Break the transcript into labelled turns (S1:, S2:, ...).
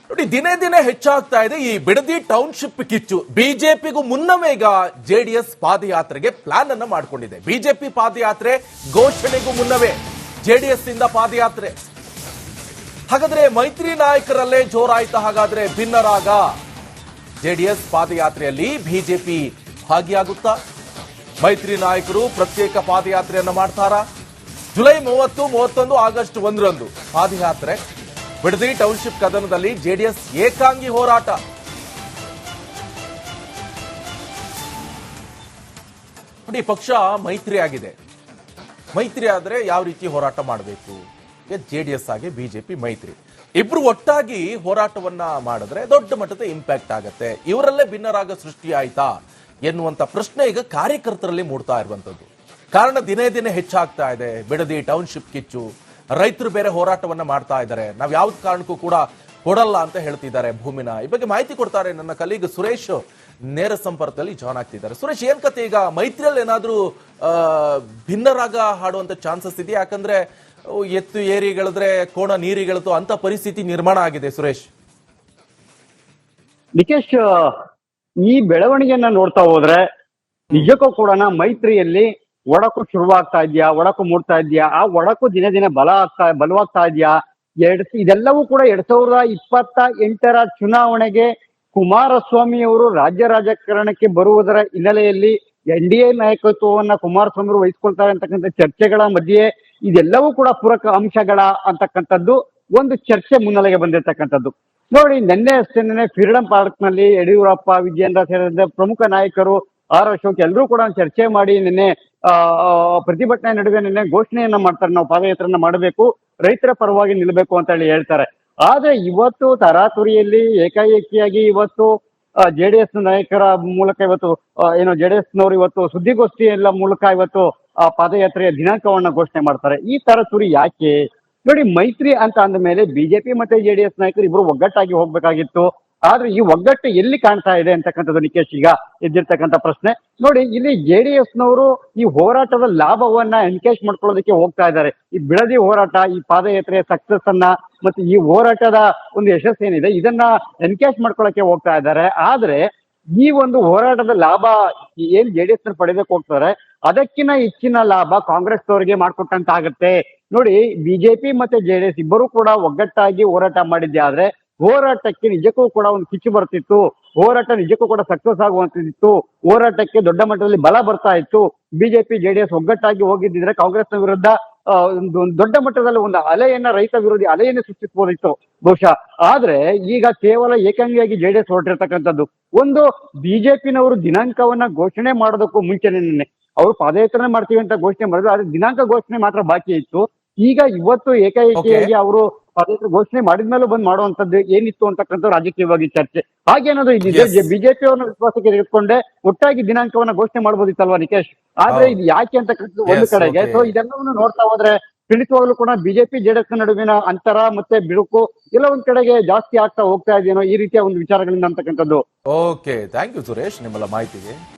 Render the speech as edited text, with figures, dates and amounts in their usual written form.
S1: ನೋಡಿ, ದಿನೇ ದಿನೇ ಹೆಚ್ಚಾಗ್ತಾ ಇದೆ ಈ ಬಿಡದಿ ಟೌನ್ಶಿಪ್ ಕಿಚ್ಚು. ಬಿಜೆಪಿಗೂ ಮುನ್ನವೇ ಈಗ ಜೆಡಿಎಸ್ ಪಾದಯಾತ್ರೆಗೆ ಪ್ಲಾನ್ ಅನ್ನ ಮಾಡಿಕೊಂಡಿದೆ. ಬಿಜೆಪಿ ಪಾದಯಾತ್ರೆ ಘೋಷಣೆಗೂ ಮುನ್ನವೇ ಜೆಡಿಎಸ್ ಇಂದ ಪಾದಯಾತ್ರೆ. ಹಾಗಾದ್ರೆ ಮೈತ್ರಿ ನಾಯಕರಲ್ಲೇ ಜೋರಾಯ್ತಾ? ಹಾಗಾದ್ರೆ ಭಿನ್ನರಾಗ ಜೆಡಿಎಸ್ ಪಾದಯಾತ್ರೆಯಲ್ಲಿ ಬಿಜೆಪಿ ಭಾಗಿಯಾಗುತ್ತಾ? ಮೈತ್ರಿ ನಾಯಕರು ಪ್ರತ್ಯೇಕ ಪಾದಯಾತ್ರೆಯನ್ನ ಮಾಡ್ತಾರಾ? ಜುಲೈ 30, 31, ಆಗಸ್ಟ್ 1ರಂದು ಪಾದಯಾತ್ರೆ. ಬಿಡದಿ ಟೌನ್ಶಿಪ್ ಕದನದಲ್ಲಿ ಜೆಡಿಎಸ್ ಏಕಾಂಗಿ ಹೋರಾಟ. ನೋಡಿ, ಪಕ್ಷ ಮೈತ್ರಿ ಆಗಿದೆ. ಮೈತ್ರಿ ಆದ್ರೆ ಯಾವ ರೀತಿ ಹೋರಾಟ ಮಾಡಬೇಕು? ಜೆಡಿಎಸ್ ಆಗಿ ಬಿಜೆಪಿ ಮೈತ್ರಿ ಇಬ್ರು ಒಟ್ಟಾಗಿ ಹೋರಾಟವನ್ನ ಮಾಡಿದ್ರೆ ದೊಡ್ಡ ಮಟ್ಟದ ಇಂಪ್ಯಾಕ್ಟ್ ಆಗತ್ತೆ. ಇವರಲ್ಲೇ ಭಿನ್ನರಾಗ ಸೃಷ್ಟಿ ಆಯ್ತಾ ಎನ್ನುವಂತ ಪ್ರಶ್ನೆ ಈಗ ಕಾರ್ಯಕರ್ತರಲ್ಲಿ ಮೂಡ್ತಾ ಇರುವಂತದ್ದು. ಕಾರಣ ದಿನೇ ದಿನೇ ಹೆಚ್ಚಾಗ್ತಾ ಇದೆ ಬಿಡದಿ ಟೌನ್ಶಿಪ್ ಕಿಚ್ಚು. ರೈತರು ಬೇರೆ ಹೋರಾಟವನ್ನ ಮಾಡ್ತಾ ಇದ್ದಾರೆ. ನಾವ್ ಯಾವ್ದು ಕಾರಣಕ್ಕೂ ಕೂಡ ಕೊಡಲ್ಲ ಅಂತ ಹೇಳ್ತಿದ್ದಾರೆ ಭೂಮಿನ. ಈ ಬಗ್ಗೆ ಮಾಹಿತಿ ಕೊಡ್ತಾರೆ ನನ್ನ ಕಲೀಗ್ ಸುರೇಶ್, ನೇರ ಸಂಪರ್ಕದಲ್ಲಿ ಜಾಯ್ನ್ ಆಗ್ತಿದ್ದಾರೆ. ಸುರೇಶ್, ಏನ್ ಕತೆ ಈಗ? ಮೈತ್ರಿಯಲ್ಲಿ ಏನಾದ್ರೂ ಭಿನ್ನರಾಗ ಹಾಡುವಂತ ಚಾನ್ಸಸ್ ಇದೆಯಾ? ಯಾಕಂದ್ರೆ ಎತ್ತು ಏರಿಗಳಿದ್ರೆ ಕೋಣ ನೀರಿಗಳಿತು ಅಂತ ಪರಿಸ್ಥಿತಿ ನಿರ್ಮಾಣ ಆಗಿದೆ. ಸುರೇಶ್,
S2: ನಿಕೇಶ್, ಈ ಬೆಳವಣಿಗೆಯನ್ನ ನೋಡ್ತಾ ಹೋದ್ರೆ ನಿಜಕ್ಕೂ ಕೂಡ ಮೈತ್ರಿಯಲ್ಲಿ ಒಡಕು ಶುರುವಾಗ್ತಾ ಇದೆಯಾ, ಒಡಕು ಮೂಡ್ತಾ ಇದೆಯಾ, ಆ ಒಡಕು ದಿನೇ ದಿನೇ ಬಲವಾಗ್ತಾ ಇದೆಯಾ? ಇದೆಲ್ಲವೂ ಕೂಡ 2028ರ ಚುನಾವಣೆಗೆ ಕುಮಾರಸ್ವಾಮಿ ಅವರು ರಾಜ್ಯ ರಾಜಕಾರಣಕ್ಕೆ ಬರುವುದರ ಹಿನ್ನೆಲೆಯಲ್ಲಿ NDA ನಾಯಕತ್ವವನ್ನ ಕುಮಾರಸ್ವಾಮಿ ಅವರು ವಹಿಸ್ಕೊಳ್ತಾರೆ ಅಂತಕ್ಕಂಥ ಚರ್ಚೆಗಳ ಮಧ್ಯೆ ಇದೆಲ್ಲವೂ ಕೂಡ ಪೂರಕ ಅಂಶಗಳ ಅಂತಕ್ಕಂಥದ್ದು ಒಂದು ಚರ್ಚೆ ಮುನ್ನೆಲೆಗೆ ಬಂದಿರತಕ್ಕಂಥದ್ದು. ನೋಡಿ, ನಿನ್ನೆ ಅಷ್ಟೇ ಫ್ರೀಡಂ ಪಾರ್ಕ್ ನಲ್ಲಿ ಯಡಿಯೂರಪ್ಪ, ವಿಜಯೇಂದ್ರ ಸೇರಿದಂತೆ ಪ್ರಮುಖ ನಾಯಕರು, ಆರ್ ಅಶೋಕ್ ಎಲ್ಲರೂ ಕೂಡ ಚರ್ಚೆ ಮಾಡಿ ನಿನ್ನೆ ಪ್ರತಿಭಟನೆ ನಡುವೆ ನಿನ್ನೆ ಘೋಷಣೆಯನ್ನ ಮಾಡ್ತಾರೆ. ನಾವು ಪಾದಯಾತ್ರೆಯನ್ನ ಮಾಡಬೇಕು, ರೈತರ ಪರವಾಗಿ ನಿಲ್ಲಬೇಕು ಅಂತ ಹೇಳಿ ಹೇಳ್ತಾರೆ. ಆದ್ರೆ ಇವತ್ತು ತರಾತುರಿಯಲ್ಲಿ ಏಕಾಏಕಿಯಾಗಿ ಇವತ್ತು ಜೆಡಿಎಸ್ ನಾಯಕರ ಮೂಲಕ ಇವತ್ತು ಜೆಡಿಎಸ್ ನವರು ಇವತ್ತು ಸುದ್ದಿಗೋಷ್ಠಿ ಎಲ್ಲ ಮೂಲಕ ಇವತ್ತು ಪಾದಯಾತ್ರೆಯ ದಿನಾಂಕವನ್ನ ಘೋಷಣೆ ಮಾಡ್ತಾರೆ. ಈ ತರಾತುರಿ ಯಾಕೆ? ನೋಡಿ, ಮೈತ್ರಿ ಅಂತ ಅಂದ ಮೇಲೆ ಬಿಜೆಪಿ ಮತ್ತೆ ಜೆಡಿಎಸ್ ನಾಯಕರು ಇಬ್ರು ಒಗ್ಗಟ್ಟಾಗಿ ಹೋಗ್ಬೇಕಾಗಿತ್ತು. ಆದ್ರೆ ಈ ಒಗ್ಗಟ್ಟು ಎಲ್ಲಿ ಕಾಣ್ತಾ ಇದೆ ಅಂತಕ್ಕಂಥದ್ದು ನಿಕೇಶ್ ಈಗ ಎದ್ದಿರ್ತಕ್ಕಂಥ ಪ್ರಶ್ನೆ. ನೋಡಿ, ಇಲ್ಲಿ ಜೆಡಿಎಸ್ ನವರು ಈ ಹೋರಾಟದ ಲಾಭವನ್ನ ಎನ್ಕೇಶ್ ಮಾಡ್ಕೊಳ್ಳೋದಕ್ಕೆ ಹೋಗ್ತಾ ಇದ್ದಾರೆ. ಈ ಬಿಡದಿ ಹೋರಾಟ, ಈ ಪಾದಯಾತ್ರೆಯ ಸಕ್ಸಸ್ ಅನ್ನ ಮತ್ತೆ ಈ ಹೋರಾಟದ ಒಂದು ಯಶಸ್ಸೇನಿದೆ ಇದನ್ನ ಎನ್ಕೇಶ್ ಮಾಡ್ಕೊಳ್ಳೋಕೆ ಹೋಗ್ತಾ ಇದ್ದಾರೆ. ಆದ್ರೆ ಈ ಒಂದು ಹೋರಾಟದ ಲಾಭ ಏನ್ ಜೆಡಿಎಸ್ ನ ಪಡೆದಕ್ಕೆ ಹೋಗ್ತಾರೆ ಅದಕ್ಕಿಂತ ಹೆಚ್ಚಿನ ಲಾಭ ಕಾಂಗ್ರೆಸ್ ಅವರಿಗೆ ಮಾಡ್ಕೊಟ್ಟಂತ ಆಗತ್ತೆ. ನೋಡಿ, ಬಿಜೆಪಿ ಮತ್ತೆ ಜೆಡಿಎಸ್ ಇಬ್ಬರು ಕೂಡ ಒಗ್ಗಟ್ಟಾಗಿ ಹೋರಾಟ ಮಾಡಿದ್ದೆ ಆದ್ರೆ ಹೋರಾಟಕ್ಕೆ ನಿಜಕ್ಕೂ ಕೂಡ ಒಂದು ಕಿಚ್ಚು ಬರ್ತಿತ್ತು. ಹೋರಾಟ ನಿಜಕ್ಕೂ ಕೂಡ ಸಕ್ಸಸ್ ಆಗುವಂತಿತ್ತು. ಹೋರಾಟಕ್ಕೆ ದೊಡ್ಡ ಮಟ್ಟದಲ್ಲಿ ಬಲ ಬರ್ತಾ ಇತ್ತು. ಬಿಜೆಪಿ ಜೆಡಿಎಸ್ ಒಗ್ಗಟ್ಟಾಗಿ ಹೋಗಿದ್ದಿದ್ರೆ ಕಾಂಗ್ರೆಸ್ನ ವಿರುದ್ಧ ಒಂದು ದೊಡ್ಡ ಮಟ್ಟದಲ್ಲಿ ಒಂದು ಅಲೆಯನ್ನ, ರೈತ ವಿರೋಧಿ ಅಲೆಯನ್ನೇ ಸೃಷ್ಟಿಸಬಹುದಿತ್ತು ಬಹುಶಃ. ಆದ್ರೆ ಈಗ ಕೇವಲ ಏಕಾಂಗಿಯಾಗಿ ಜೆಡಿಎಸ್ ಹೊರಟಿರ್ತಕ್ಕಂಥದ್ದು. ಒಂದು ಬಿಜೆಪಿನವರು ದಿನಾಂಕವನ್ನ ಘೋಷಣೆ ಮಾಡೋದಕ್ಕೂ ಮುಂಚೆನೆ ಅವರು ಪಾದಯಾತ್ರೆ ಮಾಡ್ತೀವಿ ಅಂತ ಘೋಷಣೆ ಮಾಡಿದ್ರು. ಆದ್ರೆ ದಿನಾಂಕ ಘೋಷಣೆ ಮಾತ್ರ ಬಾಕಿ ಇತ್ತು. ಈಗ ಇವತ್ತು ಏಕಾಏಕಿಯಾಗಿ ಅವರು ಪಾದಯಾತ್ರೆ ಘೋಷಣೆ ಮಾಡಿದ್ಮೇಲೂ ಬಂದ್ ಮಾಡುವಂತದ್ದು ಏನಿತ್ತು ಅಂತಕ್ಕಂಥ ರಾಜಕೀಯವಾಗಿ ಚರ್ಚೆ ಹಾಗೇನಾದ್ರು ಇದ್ದಿದೆ. ಬಿಜೆಪಿ ಅವ್ರನ್ನ ವಿಶ್ವಾಸಕ್ಕೆ ತೆಗೆದುಕೊಂಡೆ ಒಟ್ಟಾಗಿ ದಿನಾಂಕವನ್ನ ಘೋಷಣೆ ಮಾಡಬಹುದಿತ್ತಲ್ವಾ ನಿಕೇಶ್? ಆದ್ರೆ ಇದು ಯಾಕೆ ಅಂತಕ್ಕಂಥದ್ದು ಒಂದು ಕಡೆಗೆ. ಸೊ ಇದೆಲ್ಲವನ್ನು ನೋಡ್ತಾ ಹೋದ್ರೆ ಖಂಡಿತವಾಗ್ಲೂ ಕೂಡ ಬಿಜೆಪಿ ಜೆಡಿಎಸ್ ನಡುವಿನ ಅಂತರ ಮತ್ತೆ ಬಿರುಕು ಎಲ್ಲ ಒಂದ್ ಕಡೆಗೆ ಜಾಸ್ತಿ ಆಗ್ತಾ ಹೋಗ್ತಾ ಇದೆಯೇನೋ ಈ ರೀತಿಯ ಒಂದು ವಿಚಾರಗಳಿಂದ ಅಂತಕ್ಕಂಥದ್ದು.
S1: ಓಕೆ, ಥ್ಯಾಂಕ್ ಯು ಸುರೇಶ್ ನಿಮ್ಮೆಲ್ಲ ಮಾಹಿತಿಗೆ.